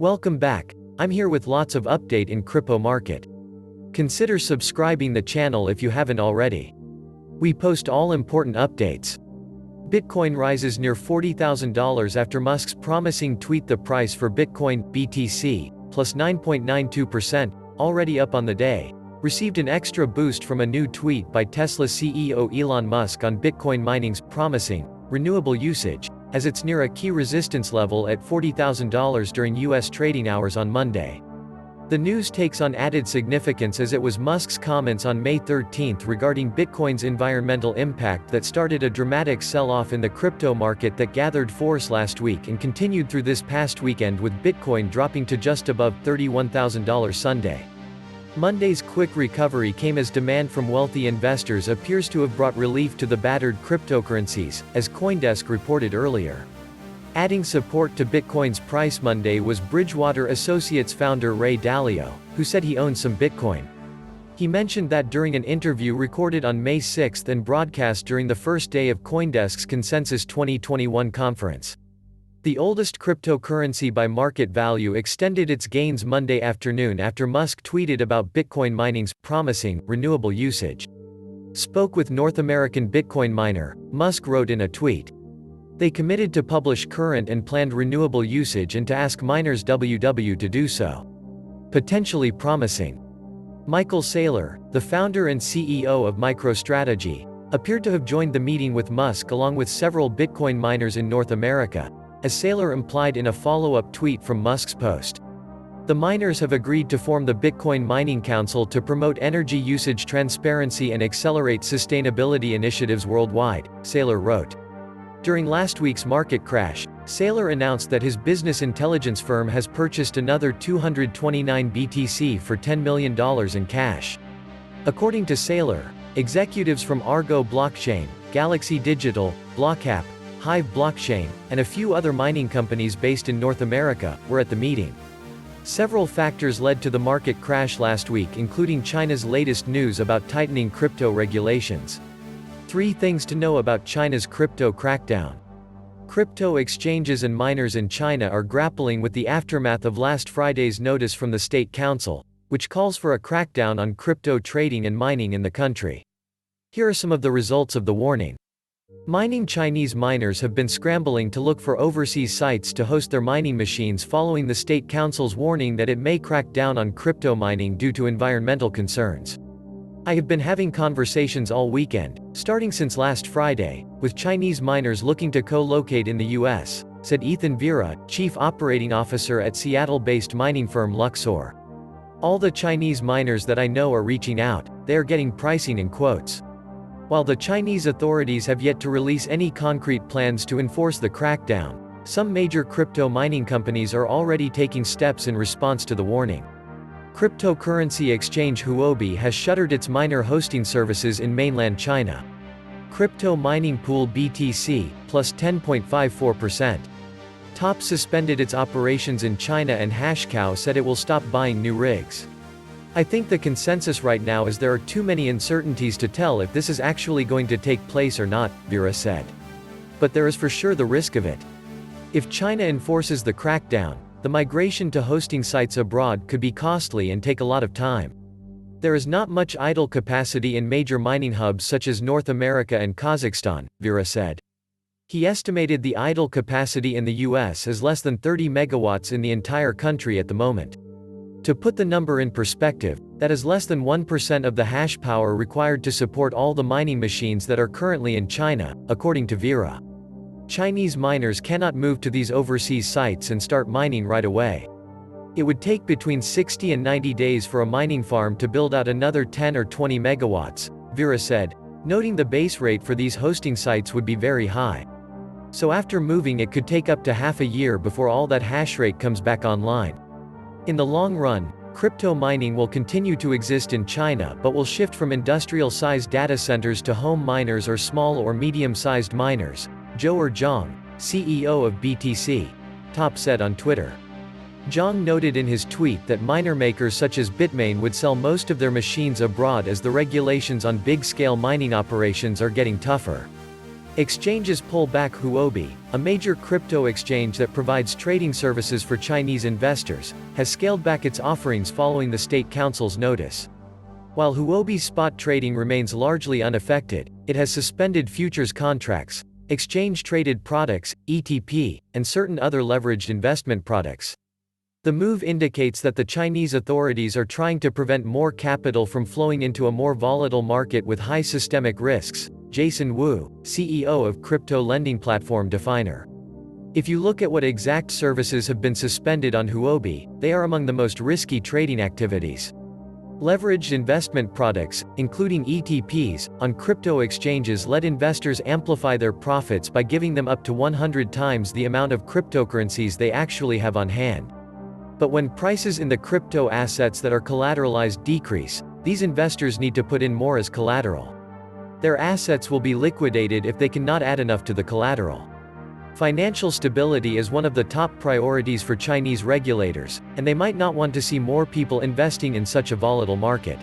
Welcome back. I'm here with lots of update in crypto market. Consider subscribing the channel if you haven't already. We post all important updates. Bitcoin rises near $40,000 after Musk's promising tweet. The price for Bitcoin, BTC, plus 9.92%, already up on the day, received an extra boost from a new tweet by Tesla CEO Elon Musk on Bitcoin mining's promising, renewable usage, as it's near a key resistance level at $40,000 during U.S. trading hours on Monday. The news takes on added significance as it was Musk's comments on May 13 regarding Bitcoin's environmental impact that started a dramatic sell-off in the crypto market that gathered force last week and continued through this past weekend, with Bitcoin dropping to just above $31,000 Sunday. Monday's quick recovery came as demand from wealthy investors appears to have brought relief to the battered cryptocurrencies, as CoinDesk reported earlier. Adding support to Bitcoin's price Monday was Bridgewater Associates founder Ray Dalio, who said he owns some Bitcoin. He mentioned that during an interview recorded on May 6 and broadcast during the first day of CoinDesk's Consensus 2021 conference. The oldest cryptocurrency by market value extended its gains Monday afternoon after Musk tweeted about Bitcoin mining's promising, renewable usage. Spoke with North American Bitcoin miner, Musk wrote in a tweet. They committed to publish current and planned renewable usage and to ask miners WW to do so. Potentially promising. Michael Saylor, the founder and CEO of MicroStrategy, appeared to have joined the meeting with Musk along with several Bitcoin miners in North America, as Saylor implied in a follow-up tweet from Musk's post. The miners have agreed to form the Bitcoin Mining Council to promote energy usage transparency and accelerate sustainability initiatives worldwide, Saylor wrote. During last week's market crash, Saylor announced that his business intelligence firm has purchased another 229 BTC for $10 million in cash. According to Saylor, executives from Argo Blockchain, Galaxy Digital, Blockap, Hive Blockchain, and a few other mining companies based in North America were at the meeting. Several factors led to the market crash last week, including China's latest news about tightening crypto regulations. 3 things to know about China's crypto crackdown. Crypto exchanges and miners in China are grappling with the aftermath of last Friday's notice from the State Council, which calls for a crackdown on crypto trading and mining in the country. Here are some of the results of the warning. Mining Chinese miners have been scrambling to look for overseas sites to host their mining machines following the State Council's warning that it may crack down on crypto mining due to environmental concerns. I have been having conversations all weekend, starting since last Friday, with Chinese miners looking to co-locate in the US, said Ethan Vera, chief operating officer at Seattle-based mining firm Luxor. All the Chinese miners that I know are reaching out, they are getting pricing in quotes. While the Chinese authorities have yet to release any concrete plans to enforce the crackdown, some major crypto mining companies are already taking steps in response to the warning. Cryptocurrency exchange Huobi has shuttered its miner hosting services in mainland China. Crypto mining pool BTC, plus 10.54%. Top suspended its operations in China, and Hashcow said it will stop buying new rigs. I think the consensus right now is there are too many uncertainties to tell if this is actually going to take place or not, Vera said. But there is for sure the risk of it. If China enforces the crackdown, the migration to hosting sites abroad could be costly and take a lot of time. There is not much idle capacity in major mining hubs such as North America and Kazakhstan, Vera said. He estimated the idle capacity in the US as less than 30 megawatts in the entire country at the moment. To put the number in perspective, that is less than 1% of the hash power required to support all the mining machines that are currently in China, according to Vera. Chinese miners cannot move to these overseas sites and start mining right away. It would take between 60 and 90 days for a mining farm to build out another 10 or 20 megawatts, Vera said, noting the base rate for these hosting sites would be very high. So after moving, it could take up to half a year before all that hash rate comes back online. In the long run, crypto mining will continue to exist in China but will shift from industrial-sized data centers to home miners or small or medium-sized miners, Zhou Zhang, CEO of BTC, Top said on Twitter. Zhang noted in his tweet that miner makers such as Bitmain would sell most of their machines abroad as the regulations on big-scale mining operations are getting tougher. Exchanges pull back. Huobi, a major crypto exchange that provides trading services for Chinese investors, has scaled back its offerings following the State Council's notice. While Huobi's spot trading remains largely unaffected, it has suspended futures contracts, exchange-traded products, ETP, and certain other leveraged investment products. The move indicates that the Chinese authorities are trying to prevent more capital from flowing into a more volatile market with high systemic risks. Jason Wu, CEO of crypto lending platform Definer. If you look at what exact services have been suspended on Huobi, they are among the most risky trading activities. Leveraged investment products, including ETPs, on crypto exchanges let investors amplify their profits by giving them up to 100 times the amount of cryptocurrencies they actually have on hand. But when prices in the crypto assets that are collateralized decrease, these investors need to put in more as collateral. Their assets will be liquidated if they cannot add enough to the collateral. Financial stability is one of the top priorities for Chinese regulators, and they might not want to see more people investing in such a volatile market.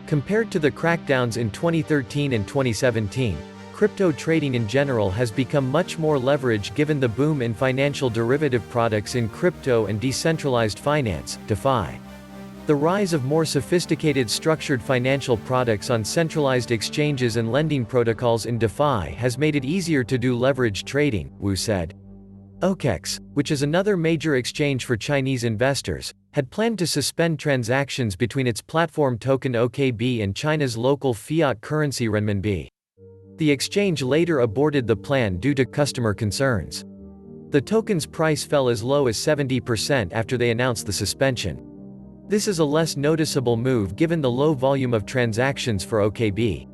Compared to the crackdowns in 2013 and 2017, crypto trading in general has become much more leveraged given the boom in financial derivative products in crypto and decentralized finance, DeFi. The rise of more sophisticated structured financial products on centralized exchanges and lending protocols in DeFi has made it easier to do leveraged trading, Wu said. OKEX, which is another major exchange for Chinese investors, had planned to suspend transactions between its platform token OKB and China's local fiat currency renminbi. The exchange later aborted the plan due to customer concerns. The token's price fell as low as 70% after they announced the suspension. This is a less noticeable move given the low volume of transactions for OKB.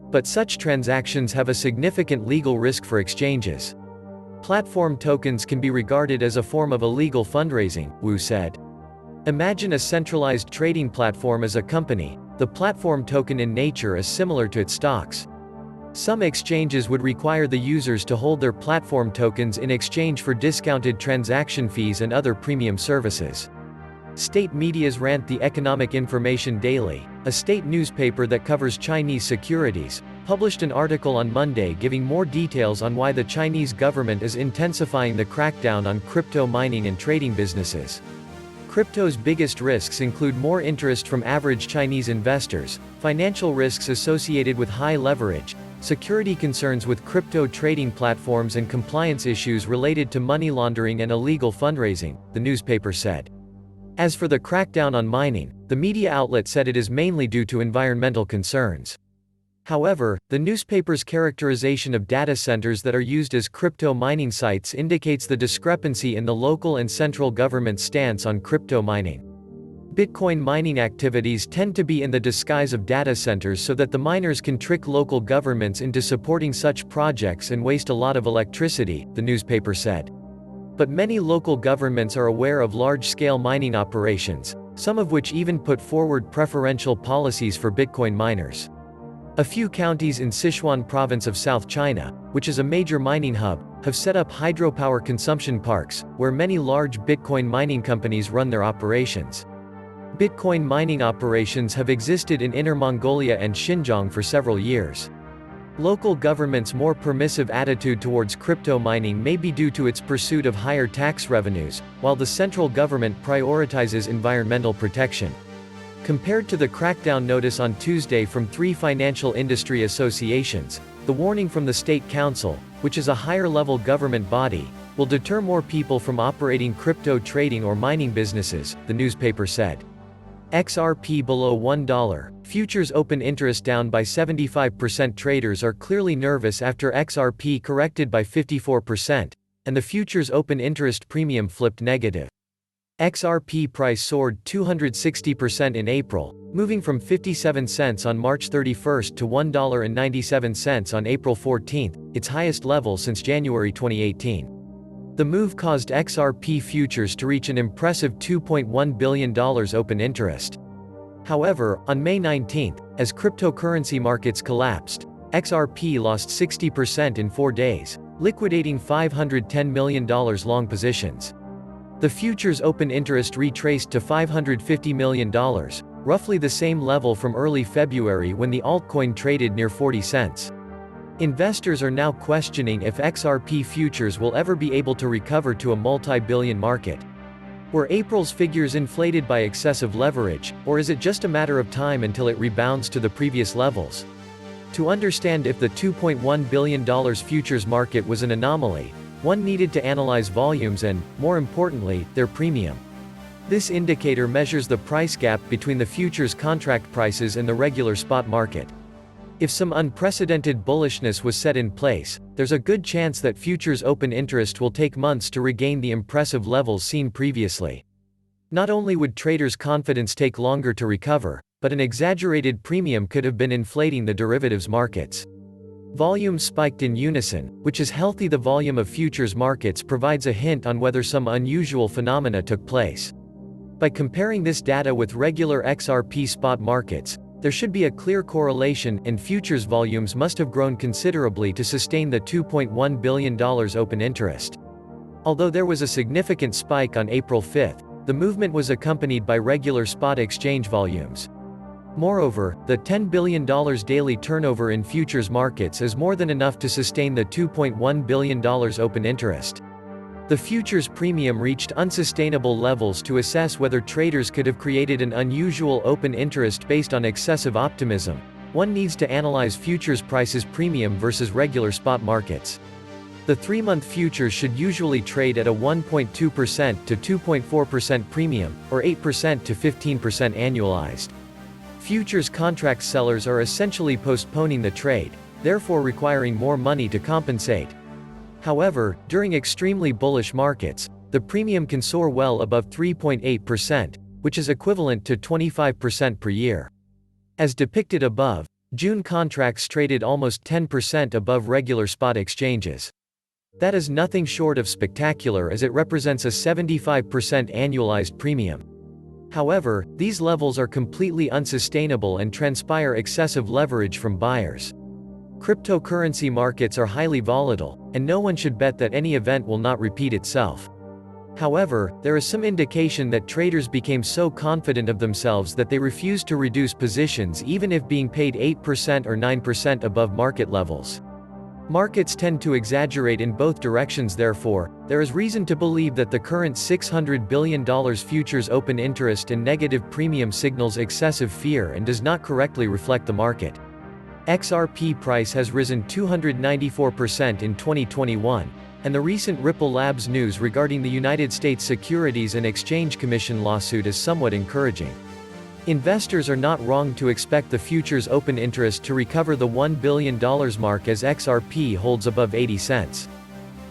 But such transactions have a significant legal risk for exchanges. Platform tokens can be regarded as a form of illegal fundraising, Wu said. Imagine a centralized trading platform as a company. The platform token in nature is similar to its stocks. Some exchanges would require the users to hold their platform tokens in exchange for discounted transaction fees and other premium services. State media's rant. The Economic Information Daily, a state newspaper that covers Chinese securities, published an article on Monday giving more details on why the Chinese government is intensifying the crackdown on crypto mining and trading businesses. Crypto's biggest risks include more interest from average Chinese investors, financial risks associated with high leverage, security concerns with crypto trading platforms, and compliance issues related to money laundering and illegal fundraising, the newspaper said. As for the crackdown on mining, the media outlet said it is mainly due to environmental concerns. However, the newspaper's characterization of data centers that are used as crypto mining sites indicates the discrepancy in the local and central government stance on crypto mining. Bitcoin mining activities tend to be in the disguise of data centers so that the miners can trick local governments into supporting such projects and waste a lot of electricity, the newspaper said. But many local governments are aware of large-scale mining operations, some of which even put forward preferential policies for Bitcoin miners. A few counties in Sichuan province of South China, which is a major mining hub, have set up hydropower consumption parks, where many large Bitcoin mining companies run their operations. Bitcoin mining operations have existed in Inner Mongolia and Xinjiang for several years. Local governments' more permissive attitude towards crypto mining may be due to its pursuit of higher tax revenues, while the central government prioritizes environmental protection. Compared to the crackdown notice on Tuesday from 3 financial industry associations, the warning from the State Council, which is a higher-level government body, will deter more people from operating crypto trading or mining businesses, the newspaper said. XRP below $1. Futures open interest down by 75%. Traders are clearly nervous after XRP corrected by 54%, and the futures open interest premium flipped negative. XRP price soared 260% in April, moving from 57 cents on March 31 to $1.97 on April 14, its highest level since January 2018. The move caused XRP futures to reach an impressive $2.1 billion open interest. However, on May 19, as cryptocurrency markets collapsed, XRP lost 60% in 4 days, liquidating $510 million long positions. The futures open interest retraced to $550 million, roughly the same level from early February when the altcoin traded near 40 cents. Investors are now questioning if XRP futures will ever be able to recover to a multi-billion market. Were April's figures inflated by excessive leverage, or is it just a matter of time until it rebounds to the previous levels? To understand if the $2.1 billion futures market was an anomaly, one needed to analyze volumes and, more importantly, their premium. This indicator measures the price gap between the futures contract prices and the regular spot market. If some unprecedented bullishness was set in place, there's a good chance that futures open interest will take months to regain the impressive levels seen previously. Not only would traders' confidence take longer to recover, but an exaggerated premium could have been inflating the derivatives markets. Volume spiked in unison, which is healthy. The volume of futures markets provides a hint on whether some unusual phenomena took place. By comparing this data with regular XRP spot markets, there should be a clear correlation, and futures volumes must have grown considerably to sustain the $2.1 billion open interest. Although there was a significant spike on April 5, the movement was accompanied by regular spot exchange volumes. Moreover, the $10 billion daily turnover in futures markets is more than enough to sustain the $2.1 billion open interest. The futures premium reached unsustainable levels. To assess whether traders could have created an unusual open interest based on excessive optimism, one needs to analyze futures prices premium versus regular spot markets. The 3-month futures should usually trade at a 1.2% to 2.4% premium, or 8% to 15% annualized. Futures contract sellers are essentially postponing the trade, therefore requiring more money to compensate. However, during extremely bullish markets, the premium can soar well above 3.8%, which is equivalent to 25% per year. As depicted above, June contracts traded almost 10% above regular spot exchanges. That is nothing short of spectacular, as it represents a 75% annualized premium. However, these levels are completely unsustainable and transpire excessive leverage from buyers. Cryptocurrency markets are highly volatile, and no one should bet that any event will not repeat itself. However, there is some indication that traders became so confident of themselves that they refused to reduce positions even if being paid 8% or 9% above market levels. Markets tend to exaggerate in both directions. Therefore, there is reason to believe that the current $600 billion futures open interest and negative premium signals excessive fear and does not correctly reflect the market. XRP price has risen 294% in 2021, and the recent Ripple Labs news regarding the United States Securities and Exchange Commission lawsuit is somewhat encouraging. Investors are not wrong to expect the futures open interest to recover the $1 billion mark as XRP holds above 80 cents.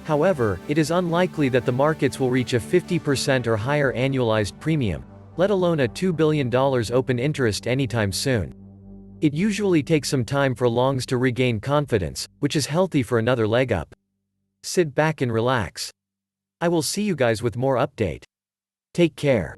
However, it is unlikely that the markets will reach a 50% or higher annualized premium, let alone a $2 billion open interest anytime soon. It usually takes some time for longs to regain confidence, which is healthy for another leg up. Sit back and relax. I will see you guys with more update. Take care.